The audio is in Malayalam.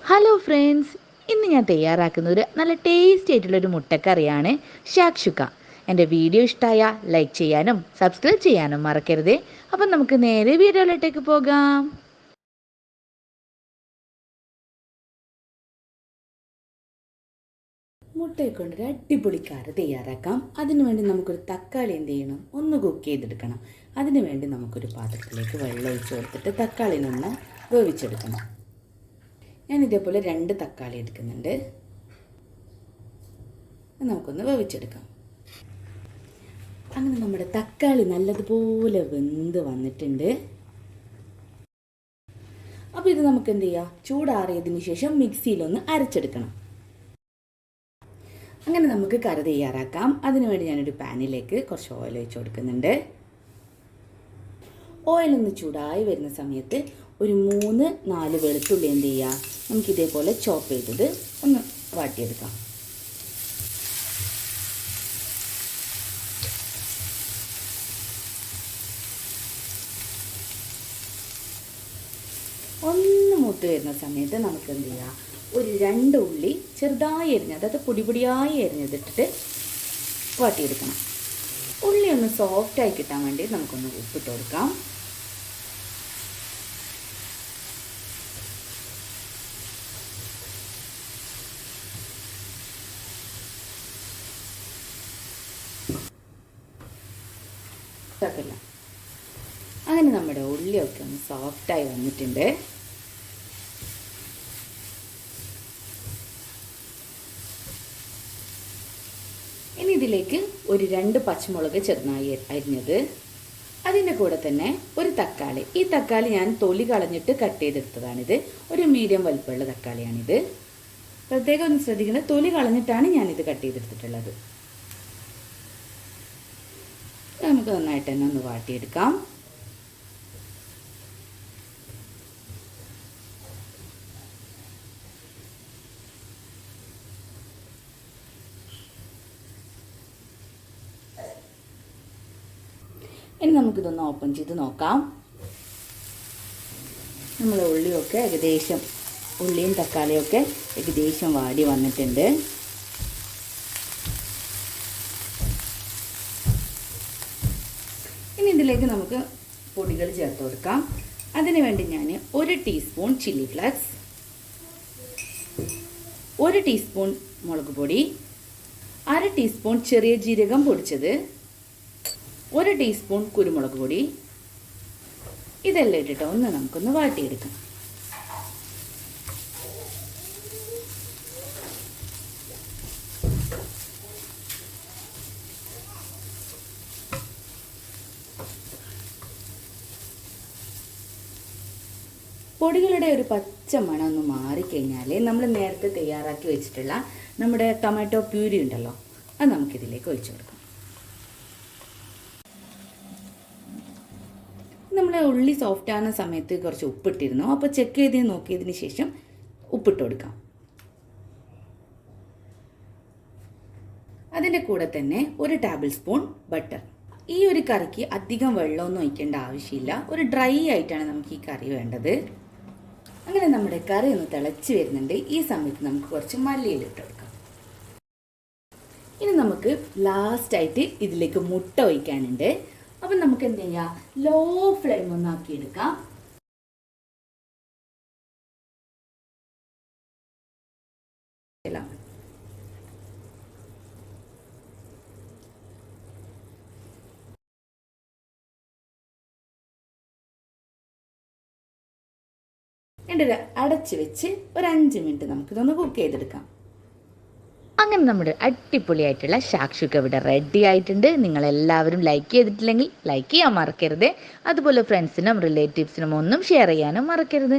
ഹലോ ഫ്രണ്ട്സ്, ഇന്ന് ഞാൻ തയ്യാറാക്കുന്ന ഒരു നല്ല ടേസ്റ്റി ആയിട്ടുള്ളൊരു മുട്ടക്കറിയാണ് ഷാക്ഷുക്ക. എൻ്റെ വീഡിയോ ഇഷ്ടമായ ലൈക്ക് ചെയ്യാനും സബ്സ്ക്രൈബ് ചെയ്യാനും മറക്കരുതേ. അപ്പം നമുക്ക് നേരെ വീഡിയോയിലോട്ടേക്ക് പോകാം. മുട്ടയെ കൊണ്ടൊരു അടിപൊളി കറി തയ്യാറാക്കാം. അതിനുവേണ്ടി നമുക്കൊരു തക്കാളി എന്ത് ചെയ്യണം, ഒന്ന് കുക്ക് ചെയ്തെടുക്കണം. അതിനുവേണ്ടി നമുക്കൊരു പാത്രത്തിലേക്ക് വെള്ളം ഒഴിച്ച് കൊടുത്തിട്ട് തക്കാളിനൊന്ന് വേവിച്ചെടുക്കണം. ഞാൻ ഇതേപോലെ 2 തക്കാളി എടുക്കുന്നുണ്ട്. നമുക്കൊന്ന് വേവിച്ചെടുക്കാം. അങ്ങനെ നമ്മുടെ തക്കാളി നല്ലതുപോലെ വെന്ത് വന്നിട്ടുണ്ട്. അപ്പോൾ ഇത് നമുക്ക് എന്ത് ചെയ്യാം, ചൂടാറിയതിന് ശേഷം മിക്സിയിലൊന്ന് അരച്ചെടുക്കണം. അങ്ങനെ നമുക്ക് കറി തയ്യാറാക്കാം. അതിനുവേണ്ടി ഞാനൊരു പാനിലേക്ക് കുറച്ച് ഓയിൽ ഒഴിച്ച് കൊടുക്കുന്നുണ്ട്. ഓയിലൊന്ന് ചൂടായി വരുന്ന സമയത്ത് ഒരു 3-4 വെളുത്തുള്ളി എന്ത് ചെയ്യുക, നമുക്കിതേപോലെ ചോപ്പ് ചെയ്തത് ഒന്ന് വാട്ടിയെടുക്കാം. ഒന്ന് മൂത്ത് വരുന്ന സമയത്ത് നമുക്ക് എന്ത് ചെയ്യാം, ഒരു 2 ഉള്ളി ചെറുതായി അരിഞ്ഞ്, അതായത് പൊടിയായി അരിഞ്ഞതിട്ടിട്ട് വാട്ടിയെടുക്കണം. ഉള്ളി ഒന്ന് സോഫ്റ്റായി കിട്ടാൻ വേണ്ടി നമുക്കൊന്ന് ഉപ്പിട്ട് കൊടുക്കാം. കുഴപ്പമില്ല. അങ്ങനെ നമ്മുടെ ഉള്ളിയൊക്കെ ഒന്ന് സോഫ്റ്റായി വന്നിട്ടുണ്ട്. ഇനി ഇതിലേക്ക് ഒരു 2 പച്ചമുളക് ചെറുതായി അരിഞ്ഞത്, അതിൻ്റെ കൂടെ തന്നെ ഒരു തക്കാളി. ഈ തക്കാളി ഞാൻ തൊലി കളഞ്ഞിട്ട് കട്ട് ചെയ്തെടുത്തതാണിത്. ഒരു മീഡിയം വലിപ്പമുള്ള തക്കാളിയാണിത്. പ്രത്യേകം ഒന്ന് ശ്രദ്ധിക്കണം, തൊലി കളഞ്ഞിട്ടാണ് ഞാനിത് കട്ട് ചെയ്തെടുത്തിട്ടുള്ളത്. നമുക്ക് നന്നായിട്ട് തന്നെ ഒന്ന് വാട്ടിയെടുക്കാം. ഇനി നമുക്കിതൊന്ന് ഓപ്പൺ ചെയ്ത് നോക്കാം. നമ്മുടെ ഉള്ളിയും തക്കാളിയൊക്കെ ഏകദേശം വാടി വന്നിട്ടുണ്ട്. ഇനി ഇതിലേക്ക് നമുക്ക് പൊടികൾ ചേർത്ത് കൊടുക്കാം. അതിനുവേണ്ടി ഞാൻ 1 ടീസ്പൂൺ ചില്ലി ഫ്ലേക്സ്, 1 ടീസ്പൂൺ മുളക് പൊടി, 1/2 ടീസ്പൂൺ ചെറിയ ജീരകം പൊടിച്ചത്, 1 ടീസ്പൂൺ കുരുമുളക് പൊടി, ഇതെല്ലാം ഇട്ടിട്ട് നമുക്കൊന്ന് വാട്ടിയെടുക്കാം. പൊടികളുടെ ഒരു പച്ച മണം ഒന്ന് മാറിക്കഴിഞ്ഞാൽ നമ്മൾ നേരത്തെ തയ്യാറാക്കി വെച്ചിട്ടുള്ള നമ്മുടെ ടൊമാറ്റോ പ്യൂരി ഉണ്ടല്ലോ, അത് നമുക്കിതിലേക്ക് ഒഴിച്ചു കൊടുക്കാം. നമ്മൾ ഉള്ളി സോഫ്റ്റ് ആകുന്ന സമയത്ത് കുറച്ച് ഉപ്പിട്ടിരുന്നു, അപ്പോൾ ചെക്ക് ചെയ്ത് നോക്കിയതിന് ശേഷം ഉപ്പിട്ട് കൊടുക്കാം. അതിൻ്റെ കൂടെ തന്നെ 1 ടേബിൾ സ്പൂൺ ബട്ടർ. ഈ ഒരു കറിക്ക് അധികം വെള്ളമൊന്നും ഒഴിക്കേണ്ട ആവശ്യമില്ല, ഒരു ഡ്രൈ ആയിട്ടാണ് നമുക്ക് ഈ കറി വേണ്ടത്. അങ്ങനെ നമ്മുടെ കറി ഒന്ന് തിളച്ച് വരുന്നുണ്ട്. ഈ സമയത്ത് നമുക്ക് കുറച്ച് മല്ലിയില ഇട്ട് കൊടുക്കാം. ഇനി നമുക്ക് ലാസ്റ്റായിട്ട് ഇതിലേക്ക് മുട്ട ഒഴിക്കാനുണ്ട്. അപ്പം നമുക്ക് എന്ത് ചെയ്യാം, ലോ ഫ്ലെയിം ഒന്നാക്കി എടുക്കാം. എന്നിട്ട് അടച്ച് വെച്ച് ഒരു 5 മിനിറ്റ് നമുക്കിതൊന്ന് കുക്ക് ചെയ്തെടുക്കാം. അങ്ങനെ നമ്മുടെ അടിപൊളിയായിട്ടുള്ള ഷാക്ഷുക്ക ഇവിടെ റെഡി ആയിട്ടുണ്ട്. നിങ്ങളെല്ലാവരും ലൈക്ക് ചെയ്തിട്ടില്ലെങ്കിൽ ലൈക്ക് ചെയ്യാൻ മറക്കരുത്. അതുപോലെ ഫ്രണ്ട്സിനും റിലേറ്റീവ്സിനും ഒന്നും ഷെയർ ചെയ്യാനും മറക്കരുത്.